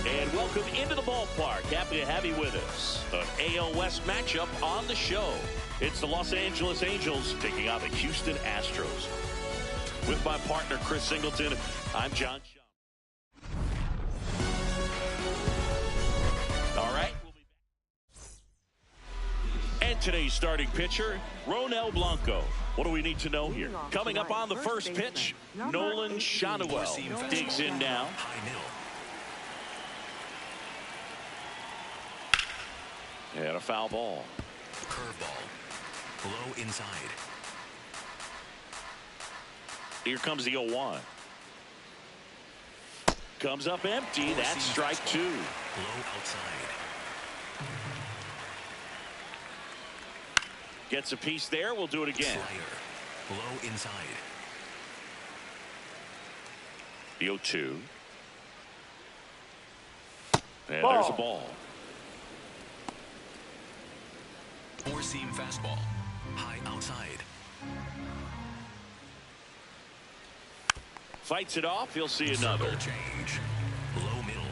And welcome into the ballpark. Happy to have you with us. An AL West matchup on the show. It's the Los Angeles Angels taking on the Houston Astros. With my partner, Chris Singleton, I'm John Shaw. All right. We'll be back. And today's starting pitcher, Ronel Blanco. What do we need to know here? Coming up on the first pitch, Nolan Schanuel digs in now. And a foul ball. Curveball. Low inside. Here comes the 0-1. Comes up empty. That's strike two. Low outside. Gets a piece there. We'll do it again. Slider. Low inside. The 0-2. And there's a ball. Four-seam fastball. High outside. Fights it off. He'll see another. Circle change. Low middle.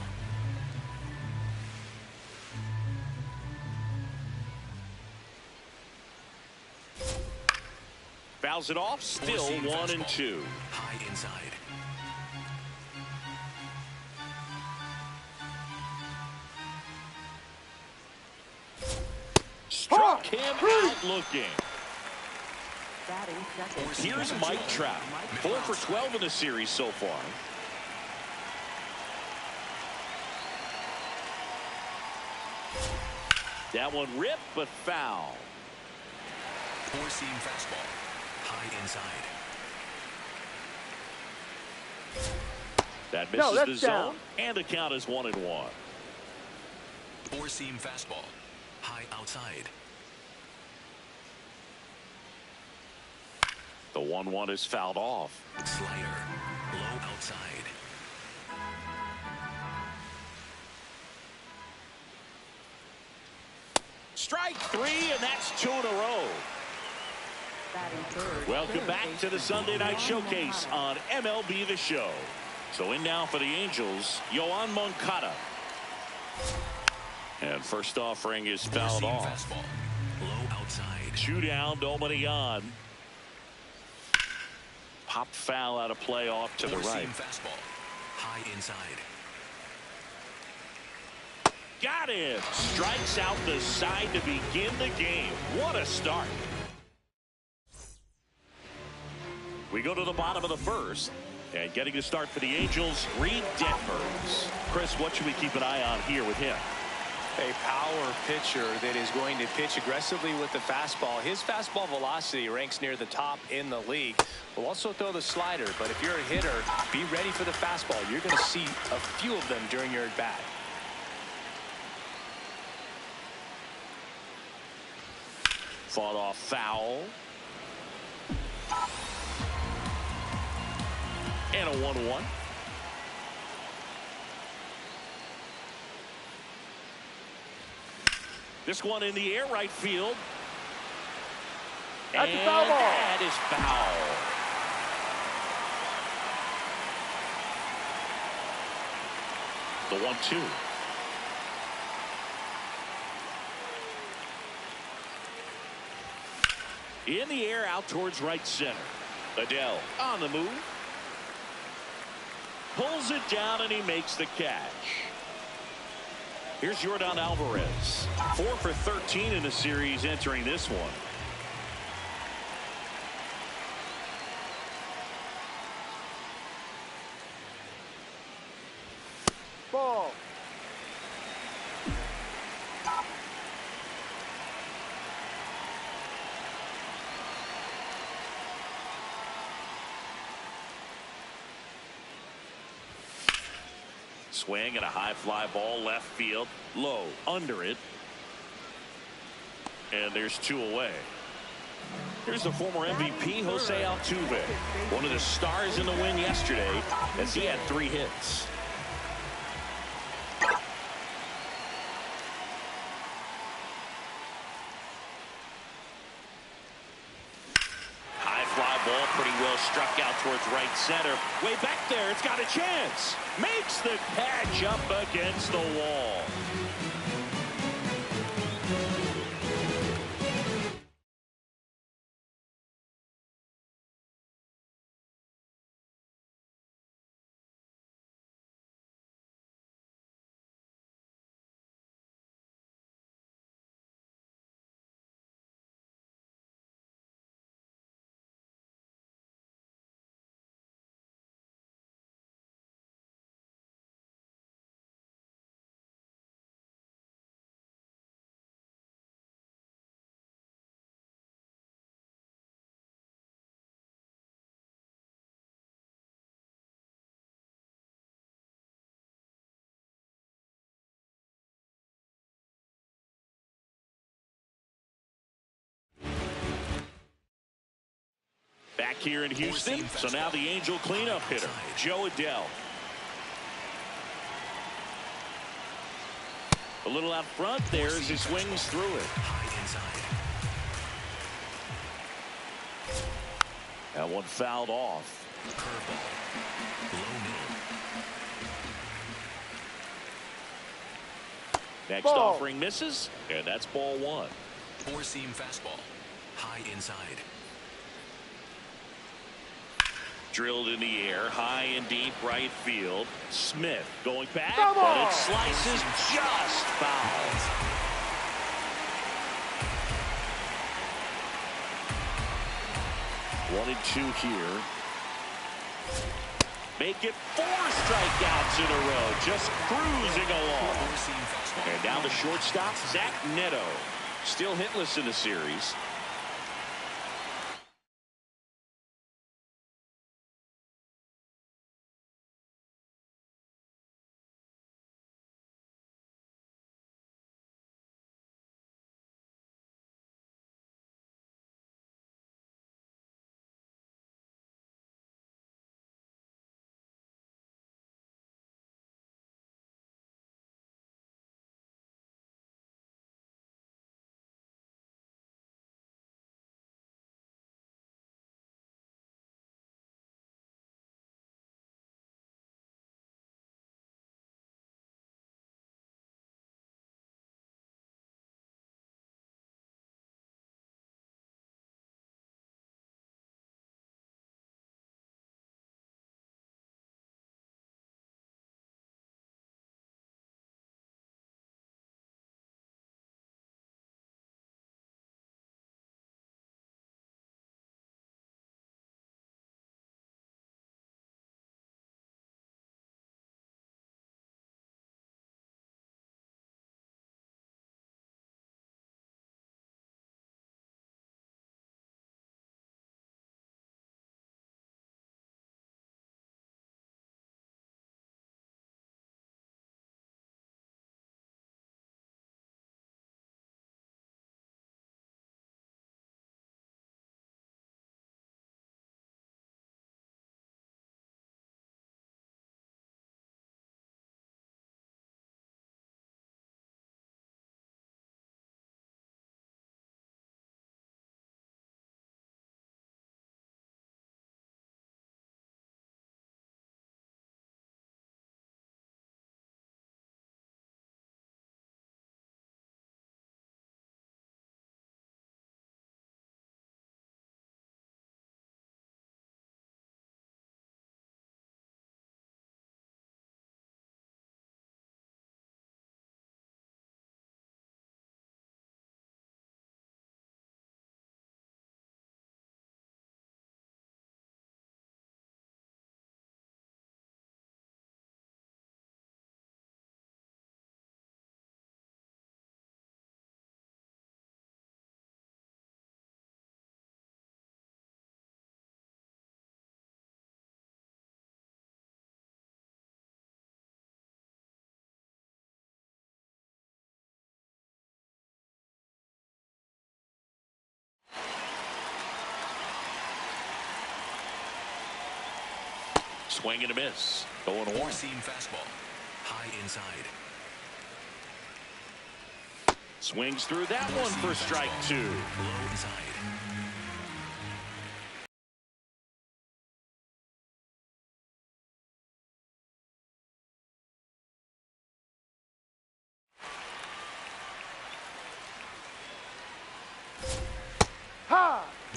Fouls it off. Still 1-2. High inside. Struck him out looking. Here's Mike Trout. 4 for 12 in the series so far. That one ripped, but foul. Four-seam fastball. High inside. That misses the zone, and the count is 1-1. Four-seam fastball. High outside. The 1-1 is fouled off. Slider. Low outside. Strike three, and that's 2 in a row. Welcome back to the Sunday Night Showcase on MLB The Show. So in now for the Angels, Yoan Moncada. And first offering is fouled off. Fastball. Low outside. 2 down, nobody on. Pop foul out of play off to the right. Fastball. High inside. Got him. Strikes out the side to begin the game. What a start. We go to the bottom of the first. And getting to start for the Angels, Reed Detmers. Chris, what should we keep an eye on here with him? A power pitcher that is going to pitch aggressively with the fastball. His fastball velocity ranks near the top in the league. Will also throw the slider, but if you're a hitter, be ready for the fastball. You're going to see a few of them during your at bat. Fought off foul. And a 1-1. This one in the air, right field. That's a foul ball. That is foul. The 1-2. In the air, out towards right center. Adele on the move. Pulls it down, and he makes the catch. Here's Yordan Alvarez. 4 for 13 in the series entering this one. Ball. Swing and a high fly ball left field. Low under it. And there's 2 away. Here's the former MVP, Jose Altuve. One of the stars in the win yesterday as he had 3 hits. High fly ball pretty well Struck out towards right center. Way back there. It's got a chance. Makes the catch up against the wall. Back here in Houston, so now the Angel cleanup hitter, Joe Adell. A little out front there as he swings through it. That one fouled off. Next offering misses, and that's ball one. Four-seam fastball, high inside. Drilled in the air, high and deep right field. Smith going back, but it slices just foul. 1-2 here. Make it 4 strikeouts in a row, just cruising along. And down to shortstop, Zach Neto. Still hitless in the series. Swing and a miss. Going on. Four-seam fastball, high inside. Swings through that one for strike 2. Low inside.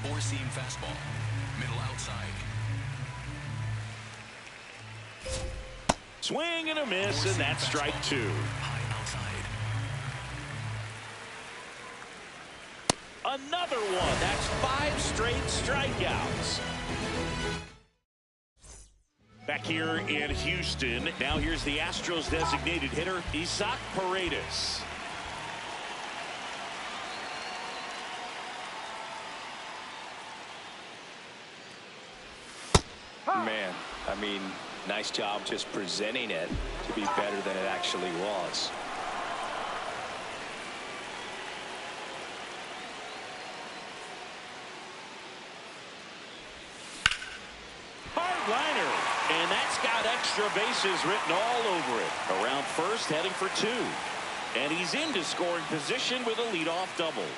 Four-seam fastball. Middle outside. Swing and a miss, and that's strike two. High outside. Another one. That's 5 straight strikeouts. Back here in Houston. Now here's the Astros designated hitter, Isaac Paredes. Man, I mean, nice job just presenting it to be better than it actually was. Hard liner, and that's got extra bases written all over it. Around first, heading for 2. And he's into scoring position with a leadoff double.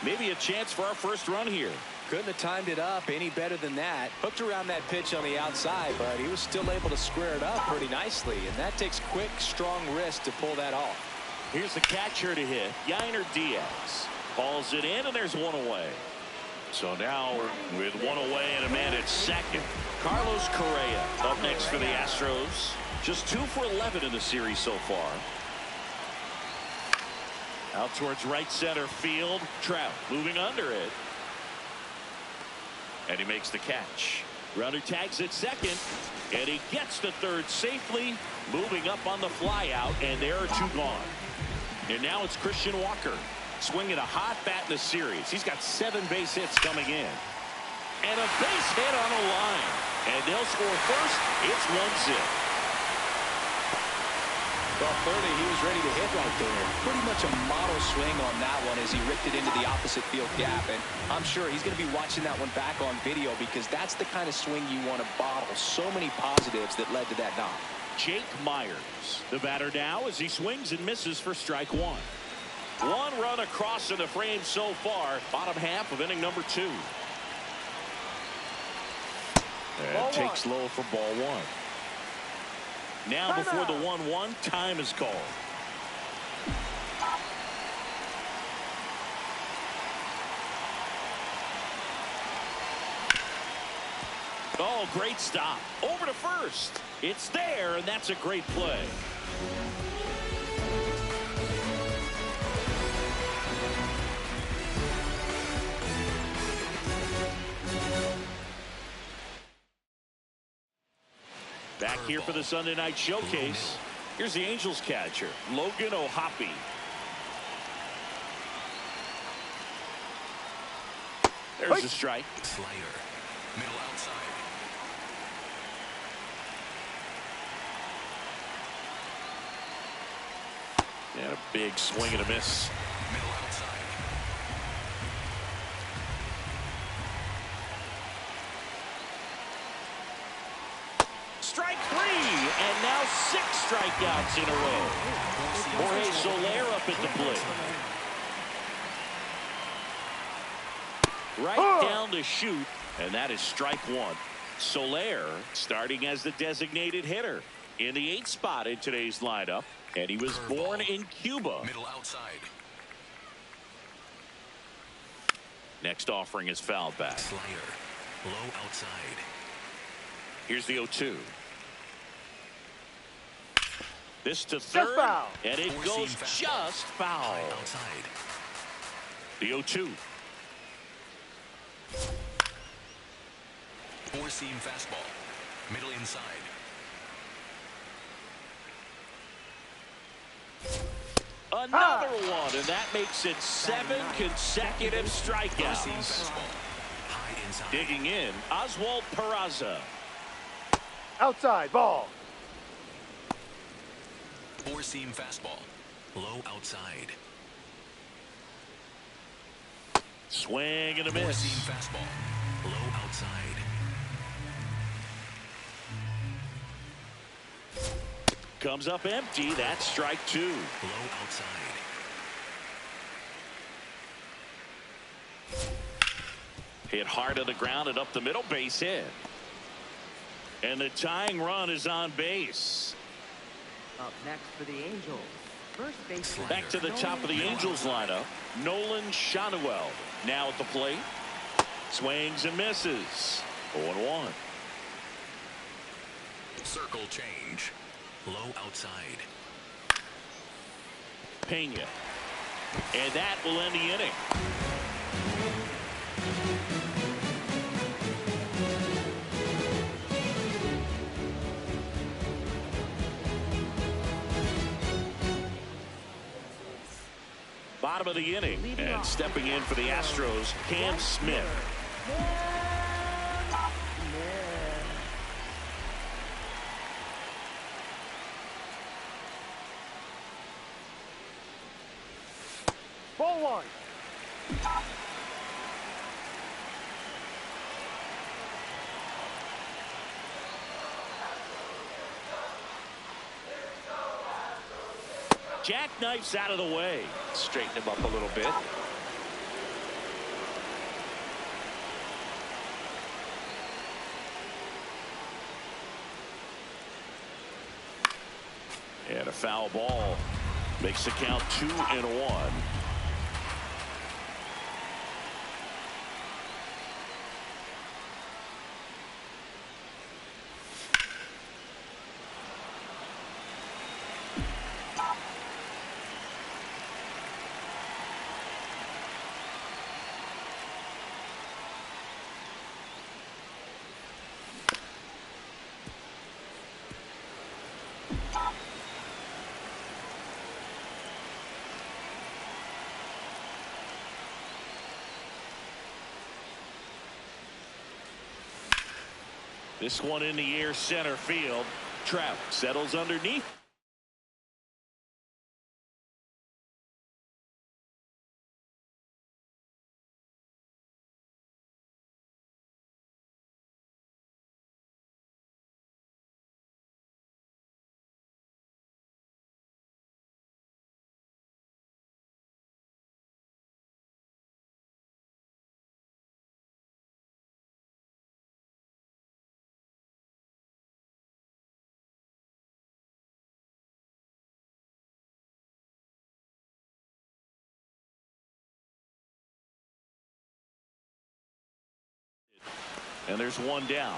Maybe a chance for our first run here. Couldn't have timed it up any better than that. Hooked around that pitch on the outside, but he was still able to square it up pretty nicely. And that takes quick, strong wrist to pull that off. Here's the catcher to hit, Yainer Diaz. Balls it in, and there's one away. So now, with one away and a man at second, Carlos Correa up next for the Astros. Just 2 for 11 in the series so far. Out towards right center field. Trout moving under it. And he makes the catch. Runner tags at second, and he gets to third safely, moving up on the fly out, and there are 2 gone. And now it's Christian Walker swinging a hot bat in the series. He's got 7 base hits coming in. And a base hit on a line. And they'll score first. It's 1-0. Well, clearly he was ready to hit right there. Pretty much a model swing on that one as he ripped it into the opposite field gap. And I'm sure he's going to be watching that one back on video because that's the kind of swing you want to bottle. So many positives that led to that knock. Jake Myers, the batter now, as he swings and misses for strike 1. 1 run across in the frame so far. Bottom half of inning number 2. And takes low for ball 1. Now before the 1-1, time is called. Oh, great stop. Over to first. It's there, and that's a great play. Back here for the Sunday night showcase. Here's the Angels catcher, Logan O'Hoppe. There's a strike. Slayer. Middle outside. And a big swing and a miss. Middle outside. Strike 3, and now 6 strikeouts in a row. Jorge Soler up at the plate. Right down to shoot, and that is strike 1. Soler starting as the designated hitter in the 8th spot in today's lineup, and he was born in Cuba. Middle outside. Next offering is fouled back. Slayer. Low outside. Here's the 0-2. This to third, and it goes just foul. High outside. The 0-2. Four-seam fastball. Middle inside. Another one, and that makes it 7 consecutive strikeouts. Four-seam fastball. High inside. Digging in, Oswald Peraza. Outside ball. Four-seam fastball. Low outside. Swing and a miss. Four-seam fastball. Low outside. Comes up empty. That's strike 2. Low outside. Hit hard on the ground and up the middle, base hit. And the tying run is on base. Up next for the Angels, first baseman. Back to the top of the Angels lineup, Nolan Schanuel now at the plate. Swings and misses. 0-1. Circle change. Low outside. Pena. And that will end the inning. Bottom of the inning, and stepping in for the Astros, Cam Smith. Ball one. Jackknifes out of the way. Straighten him up a little bit. And a foul ball makes the count 2-1. This one in the air, center field. Trout settles underneath. And there's one down.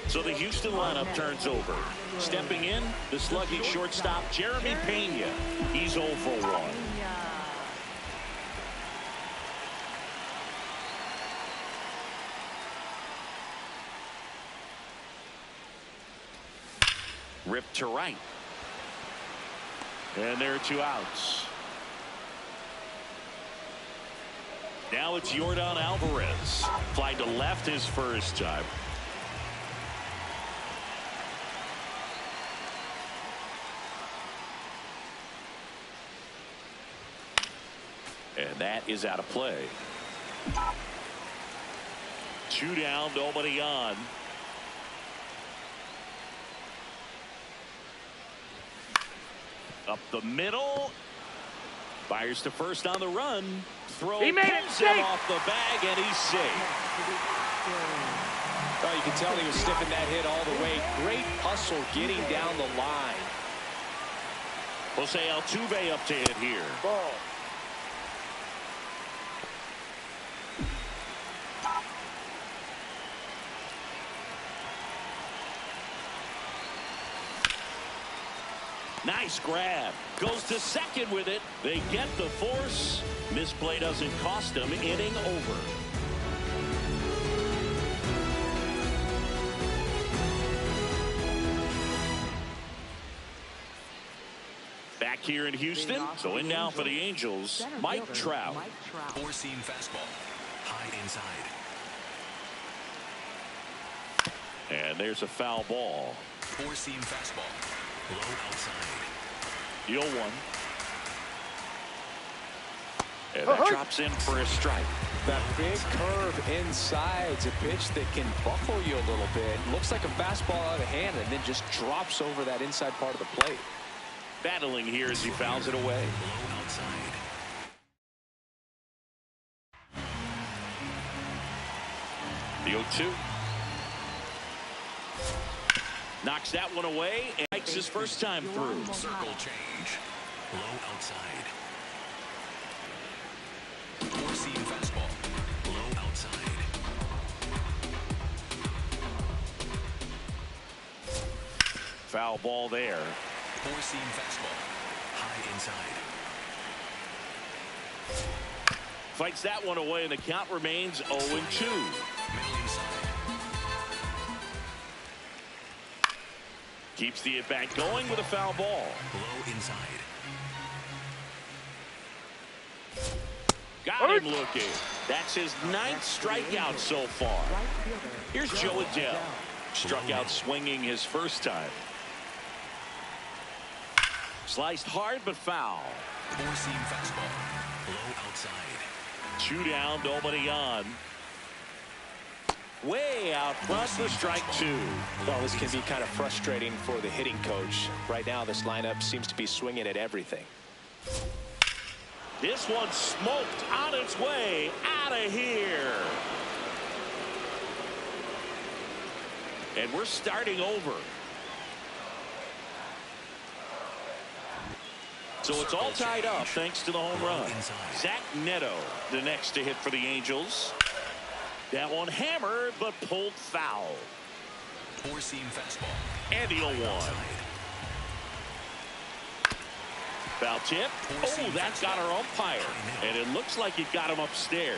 So the Houston lineup turns over. Stepping in, the slugging shortstop, Jeremy Pena. He's 0 for 1. Ripped to right. And there are 2 outs. Now it's Yordan Alvarez. Fly to left his first time. And that is out of play. 2 down, nobody on. Up the middle. Fires to first on the run. Throw He made it pulls safe. him off the bag, and he's safe. Oh, you can tell he was sniffing that hit all the way. Great hustle getting down the line. Jose Altuve up to hit here. Ball. Nice grab. Goes to second with it. They get the force. Misplay doesn't cost them. Inning over. Back here in Houston. So in now for the Angels, Mike Trout. Four-seam fastball. High inside. And there's a foul ball. Four-seam fastball. Low outside. 0-1. And that drops in for a strike. That big curve inside's a pitch that can buckle you a little bit. Looks like a fastball out of hand and then just drops over that inside part of the plate. Battling here as he fouls it away. Low outside. The 0-2. Knocks that one away and makes his first time through. Circle change. Low outside. Four-seam fastball. Low outside. Foul ball there. Four-seam fastball. High inside. Fights that one away, and the count remains 0-2. Middle inside. Keeps the at-bat going with a foul ball. Low inside. Got him looking. That's his 9th strikeout so far. Here's Joe Adele. Struck out swinging his first time. Sliced hard but foul. Four-seam fastball. Low outside. 2 down, nobody on. Way out front for strike 2. Well, this can be kind of frustrating for the hitting coach. Right now, this lineup seems to be swinging at everything. This one smoked on its way out of here. And we're starting over. So it's all tied up thanks to the home run. Zach Neto, the next to hit for the Angels. That one hammered but pulled foul. Four-seam fastball. And the 0-1. Foul tip. Oh, that got our umpire. And it looks like it got him upstairs.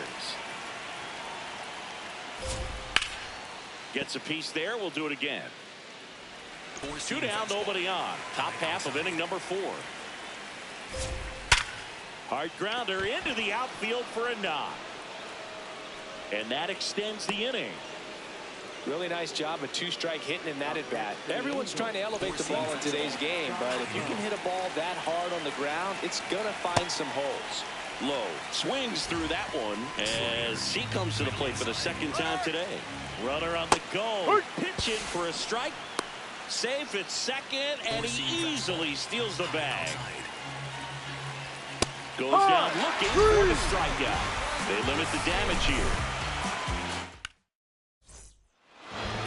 Gets a piece there. We'll do it again. 2 down, nobody on. Top half of inning number 4. Hard grounder into the outfield for a knock. And that extends the inning. Really nice job of 2-strike hitting in that at bat. Everyone's trying to elevate the ball in today's game, but if you can hit a ball that hard on the ground, it's going to find some holes. Low swings through that one as he comes to the plate for the 2nd time today. Runner on the go. Pitching for a strike. Safe at second, and he easily steals the bag. Goes down looking for the strikeout. They limit the damage here.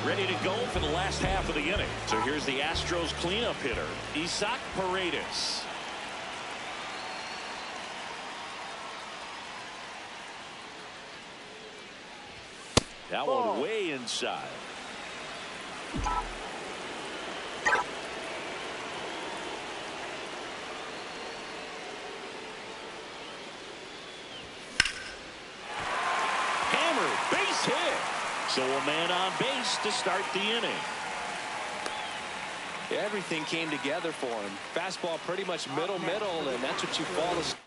Ready to go for the last half of the inning. So here's the Astros cleanup hitter, Isaac Paredes. That one way inside. Hammer, base hit. So a man on base to start the inning. Everything came together for him. Fastball pretty much middle, and that's what you fall asleep.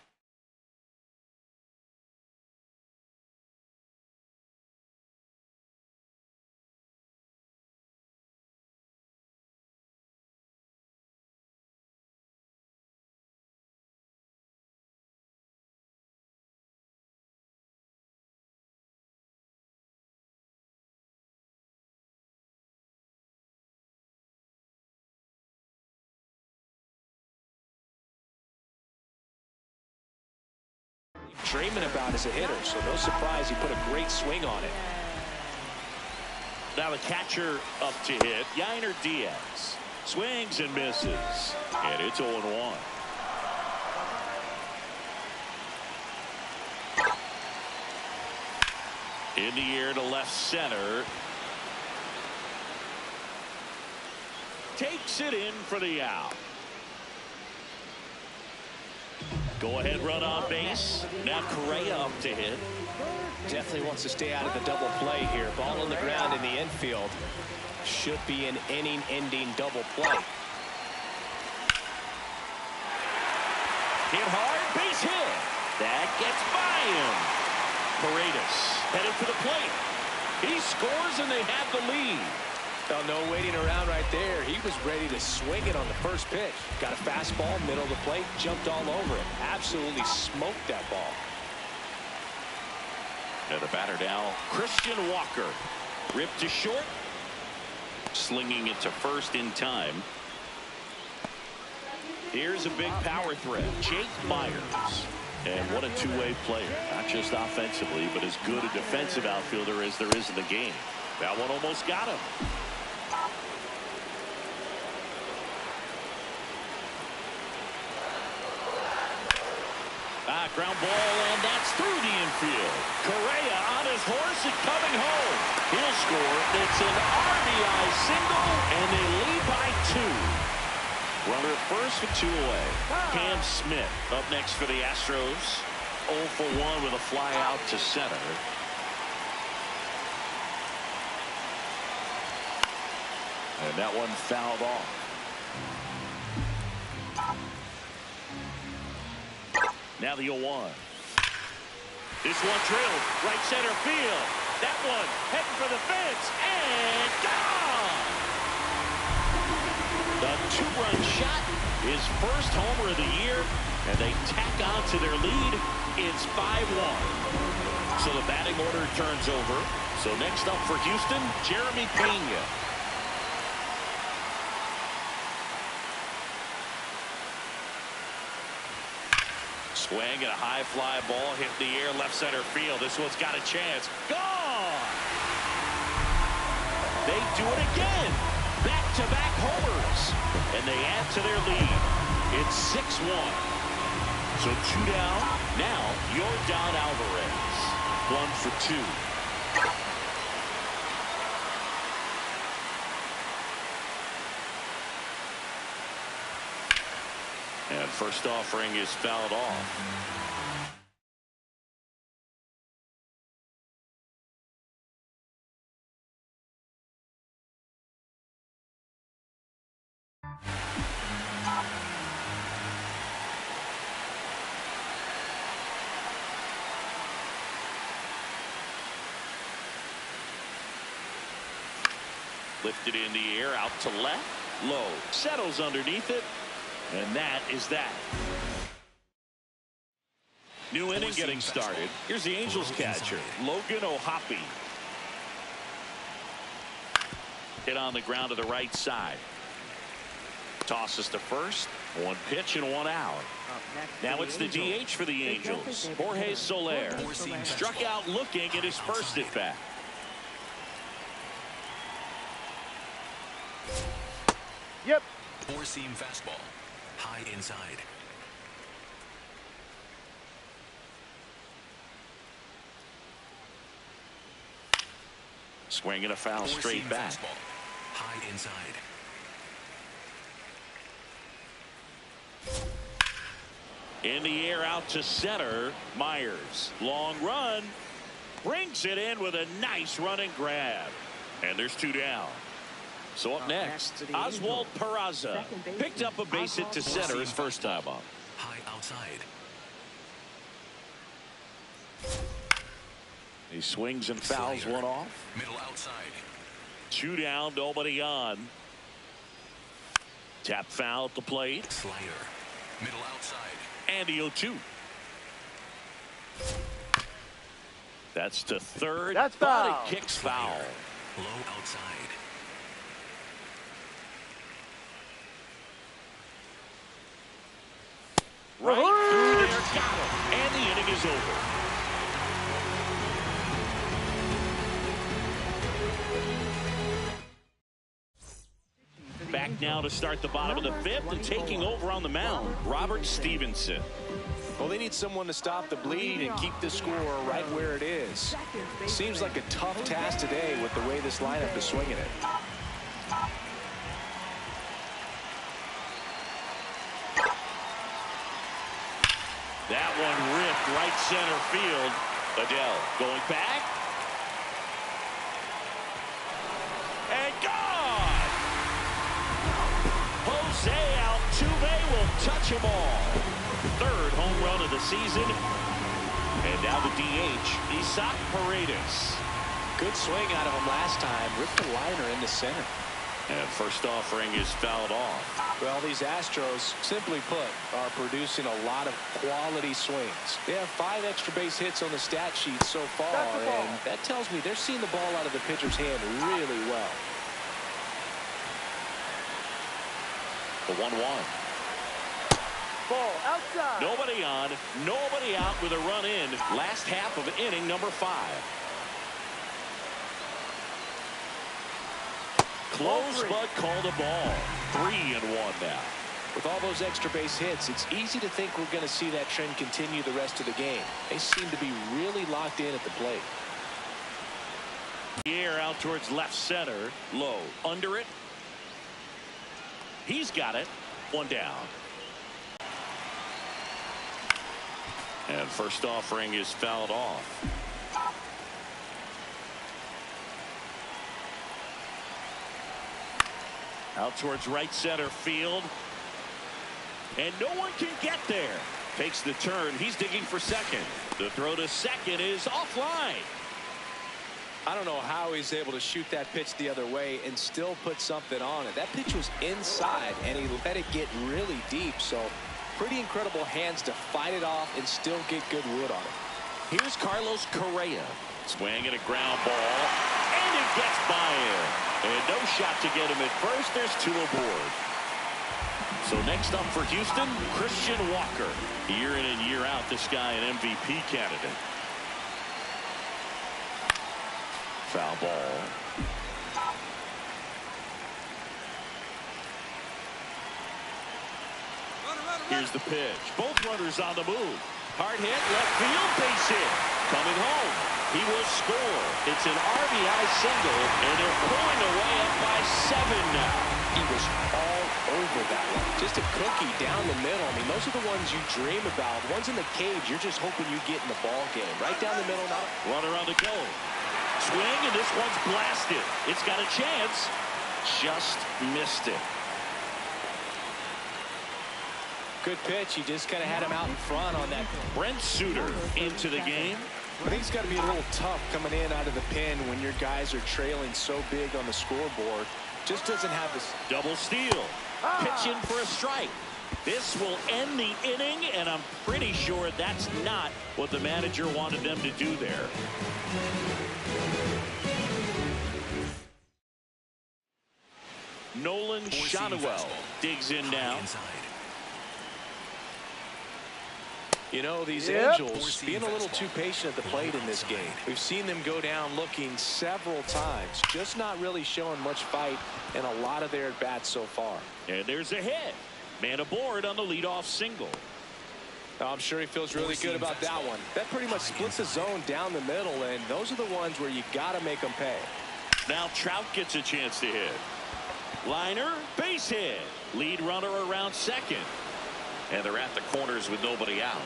Dreaming about as a hitter, so no surprise he put a great swing on it. Now the catcher up to hit, Yainer Diaz. Swings and misses, and it's 0-1. In the air to left center. Takes it in for the out. Go ahead run on base. Now Correa up to hit. Definitely wants to stay out of the double play here. Ball on the ground in the infield. Should be an inning-ending double play. Hit hard, base hit. That gets by him. Paredes headed for the plate. He scores and they have the lead. Well, no waiting around right there. He was ready to swing it on the first pitch. Got a fastball, middle of the plate, jumped all over it. Absolutely smoked that ball. And the batter now, Christian Walker. Ripped to short. Slinging it to first in time. Here's a big power threat, Jake Myers. And what a two-way player. Not just offensively, but as good a defensive outfielder as there is in the game. That one almost got him. Ground ball, and that's through the infield. Correa on his horse and coming home. He'll score. It's an RBI single, and they lead by 2. Runner at first with 2 away. Cam Smith up next for the Astros. 0 for 1 with a fly out to center. And that one fouled off. Now the 0-1. This one drilled right center field. That one heading for the fence and gone. The 2-run shot, his first homer of the year, and they tack on to their lead. It's 5-1. So the batting order turns over. So next up for Houston, Jeremy Pena. Swing and a high fly ball hit in the air left center field. This one's got a chance. Gone! They do it again. Back-to-back homers. And they add to their lead. It's 6-1. So 2 down. Now Yordan Alvarez. 1 for 2. And first offering is fouled off. Lifted in the air, out to left, low, settles underneath it. And that is that. New inning getting started. Here's the Angels catcher, Logan O'Hoppe. Hit on the ground to the right side. Tosses to first. 1 pitch and 1 out. Now it's the DH for the Angels, Jorge Soler. Struck out looking at his first at bat. Yep. 4-seam fastball. High inside. Swinging a foul straight back. Fastball. High inside. In the air out to center. Myers. Long run. Brings it in with a nice running grab. And there's 2 down. So up next, Oswald Peraza picked up a base hit to center his first time up. High outside. He swings and fouls one off. Middle outside. 2 down, nobody on. Tap foul at the plate. Slider. Middle outside. And the 0-2. That's to third. That's but foul. it kicks foul. Low outside. Right through there, got him. And the inning is over. Back now to start the bottom of the 5th, and taking over on the mound, Robert Stevenson. Well, they need someone to stop the bleed and keep the score right where it is. Seems like a tough task today with the way this lineup is swinging it. That one ripped right center field. Adele going back. And gone! Jose Altuve will touch them all. 3rd home run of the season. And now the DH, Isaac Paredes. Good swing out of him last time. Ripped the liner in the center. And first offering is fouled off. Well, these Astros, simply put, are producing a lot of quality swings. They have 5 extra base hits on the stat sheet so far, and that tells me they're seeing the ball out of the pitcher's hand really well. The 1-1. Ball outside. Nobody on, nobody out with a run in. Last half of inning number 5. Close, but called a ball. 3-1 now. With all those extra base hits, it's easy to think we're going to see that trend continue the rest of the game. They seem to be really locked in at the plate. The air out towards left center. Low. Under it. He's got it. One down. And first offering is fouled off. Out towards right center field. And no one can get there. Takes the turn. He's digging for second. The throw to second is offline. I don't know how he's able to shoot that pitch the other way and still put something on it. That pitch was inside, and he let it get really deep. So pretty incredible hands to fight it off and still get good wood on it. Here's Carlos Correa. Swing and a ground ball. And it gets by him. And no shot to get him at first. There's two aboard. So next up for Houston, Christian Walker. Year in and year out, this guy an MVP candidate. Foul ball. Here's the pitch. Both runners on the move. Hard hit, left field, base hit. Coming home. He will score. It's an RBI single, and they're pulling away up by 7 now. He was all over that one. Just a cookie down the middle. I mean, those are the ones you dream about. Ones in the cage, you're just hoping you get in the ball game. Right down the middle now. Runner on the go. Swing, and this one's blasted. It's got a chance. Just missed it. Good pitch. He just kind of had him out in front on that. Brent Suter into the game. I think it's got to be a little tough coming in out of the pen when your guys are trailing so big on the scoreboard. Just doesn't have this. Double steal. Pitching for a strike. This will end the inning, and I'm pretty sure that's not what the manager wanted them to do there. Nolan Shotwell digs in now. You know, these Angels being a little too patient at the plate in this game. We've seen them go down looking several times, just not really showing much fight in a lot of their at-bats so far. And there's a hit. Man aboard on the leadoff single. I'm sure he feels really good about that one. That pretty much splits the zone down the middle, and those are the ones where you got to make them pay. Now Trout gets a chance to hit. Liner, base hit. Lead runner around second. And they're at the corners with nobody out.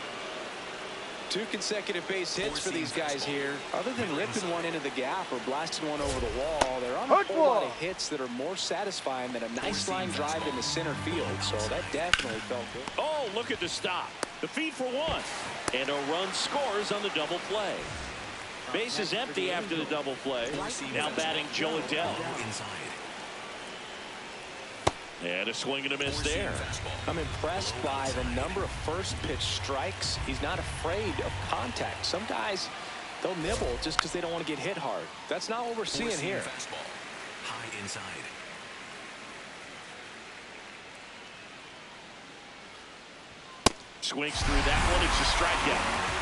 2 consecutive base hits for these guys here. Other than ripping one into the gap or blasting one over the wall, there are a whole lot of hits that are more satisfying than a nice line drive in the center field. So that definitely felt good. Oh, look at the stop. The feed for one. And a run scores on the double play. Base is empty after the double play. Now batting Joe Adell. And a swing and a miss there. I'm impressed by the number of first pitch strikes. He's not afraid of contact. Some guys, they'll nibble just because they don't want to get hit hard. That's not what we're seeing here. High inside. Swings through that one. It's a strikeout.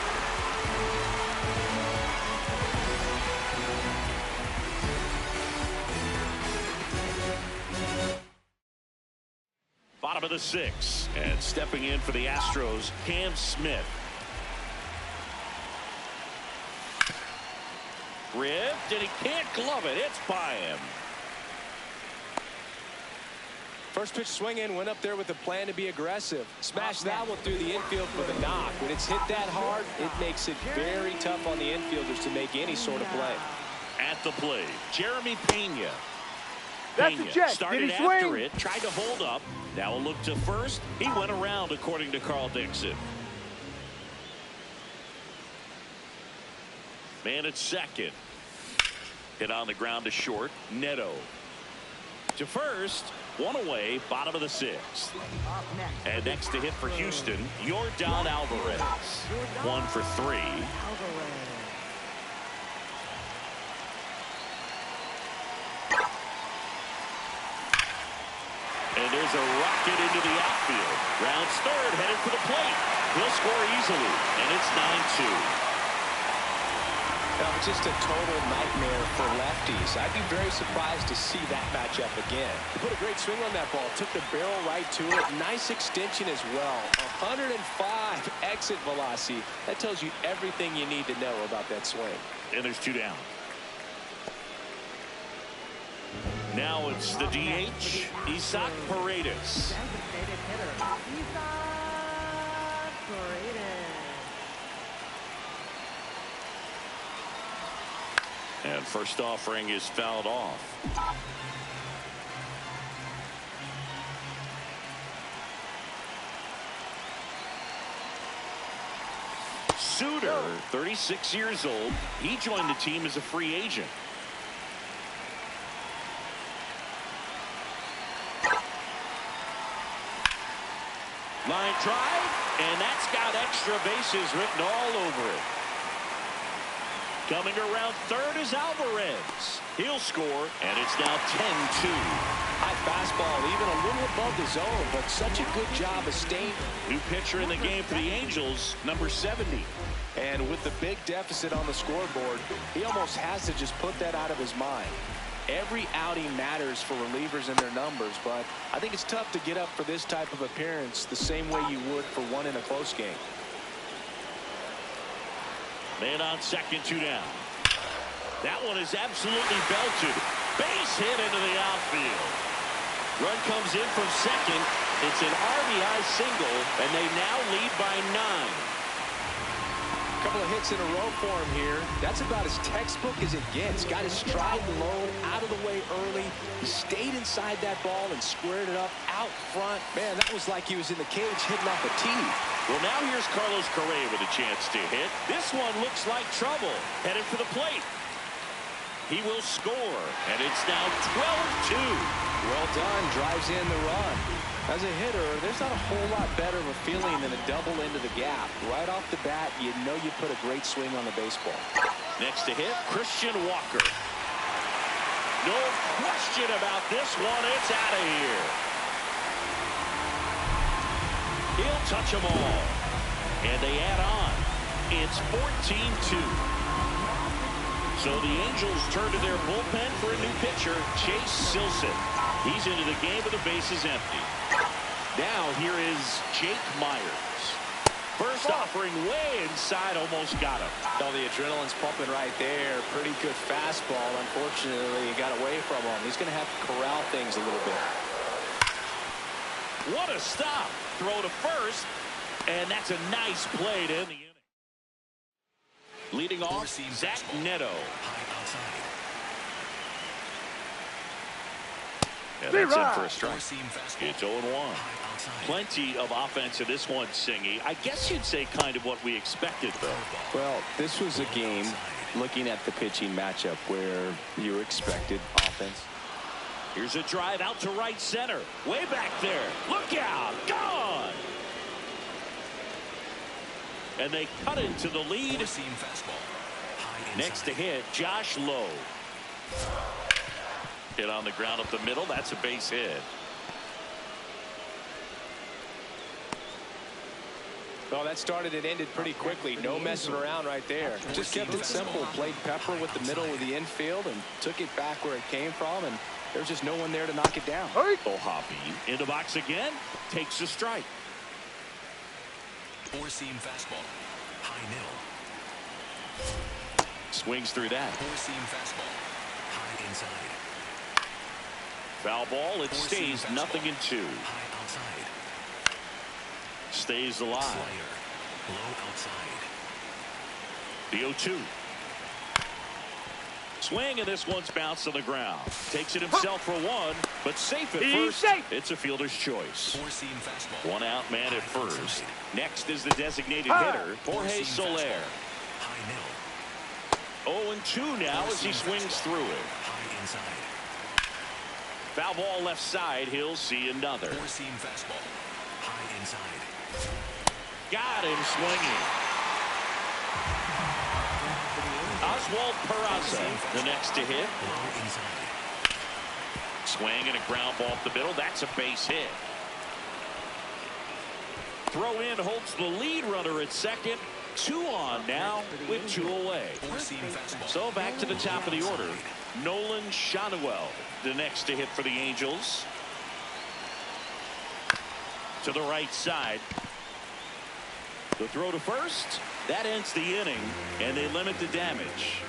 Bottom of the 6th, and stepping in for the Astros, Cam Smith. Ripped, and he can't glove it. It's by him. First pitch swing in, went up there with a plan to be aggressive. Smashed that one through the infield for the knock. When it's hit that hard, it makes it very tough on the infielders to make any sort of play. At the plate, Jeremy Pena. That's a check. Started Did he after swing? it, tried to hold up. Now a look to first. He went around, according to Carl Dixon. Man at second. Hit on the ground to short. Neto. To first. One away. Bottom of the 6th. And next to hit for Houston, Yordan Alvarez. 1 for 3. And there's a rocket into the outfield. Rounds third, headed for the plate. He'll score easily, and it's 9-2. Now, just a total nightmare for lefties. I'd be very surprised to see that matchup again. He put a great swing on that ball. Took the barrel right to it. Nice extension as well. 105 exit velocity. That tells you everything you need to know about that swing. And there's 2 down. Now it's the DH, Isaac Paredes. Designated hitter, Isaac Paredes. And first offering is fouled off. Suter, 36 years old. He joined the team as a free agent. Line drive, and that's got extra bases written all over it. Coming around third is Alvarez. He'll score, and it's now 10-2. High fastball, even a little above the zone, but such a good job of staying. New pitcher in the game for the Angels, number 70. And with the big deficit on the scoreboard, he almost has to just put that out of his mind. Every outing matters for relievers and their numbers, but I think it's tough to get up for this type of appearance the same way you would for one in a close game. Man on second, 2 down. That one is absolutely belted. Base hit into the outfield. Run comes in from second. It's an RBI single, and they now lead by 9. A couple of hits in a row for him here. That's about as textbook as it gets. Got his stride low, out of the way early. He stayed inside that ball and squared it up out front. Man, that was like he was in the cage hitting off a tee. Well, now here's Carlos Correa with a chance to hit. This one looks like trouble. Headed for the plate. He will score, and it's now 12-2. Well done. Drives in the run. As a hitter, there's not a whole lot better of a feeling than a double into the gap. Right off the bat, you know you put a great swing on the baseball. Next to hit, Christian Walker. No question about this one. It's out of here. He'll touch them all. And they add on. It's 14-2. So the Angels turn to their bullpen for a new pitcher, Chase Silseth. He's into the game with the bases empty. Now here is Jake Myers. First offering way inside, almost got him. Oh, the adrenaline's pumping right there. Pretty good fastball. Unfortunately, he got away from him. He's going to have to corral things a little bit. What a stop. Throw to first, and that's a nice play to end the inning. Leading off, Zach Neto. And that's in for a strike. It's 0-1. Plenty of offense in this one, Singy. I guess you'd say kind of what we expected, though. Well, this was a game, looking at the pitching matchup, where you expected offense. Here's a drive out to right center. Way back there. Look out. Gone. And they cut into the lead. Next to hit, Josh Lowe. Hit on the ground up the middle. That's a base hit. Well, that started and ended pretty quickly. No messing around right there. Just kept it simple. Played pepper with the middle of the infield and took it back where it came from. And there's just no one there to knock it down. Hoppy in the box again. Takes a strike. Four-seam fastball. High middle. Swings through that. Four-seam fastball. High inside. Foul ball. It stays nothing in 2. High outside. Stays alive. Slider. Low outside. The 0-2. Swing, and this one's bounced on the ground. Takes it himself for one, but safe at first. It's a fielder's choice. Four-seam fastball. One out man at first. Next is the designated hitter, Jorge Soler. High middle. 0-2 now as he swings through it. High inside. Foul ball left side. He'll see another. Four-seam fastball. High inside. Got him swinging. Oswald Peraza, the next to hit. Low inside. Swing and a ground ball up the middle. That's a base hit. Throw in holds the lead runner at second. 2 on now with 2 away. Four-seam fastball. So back to the top of the order. Nolan Shanuel, the next to hit for the Angels. To the right side. The throw to first. That ends the inning, and they limit the damage.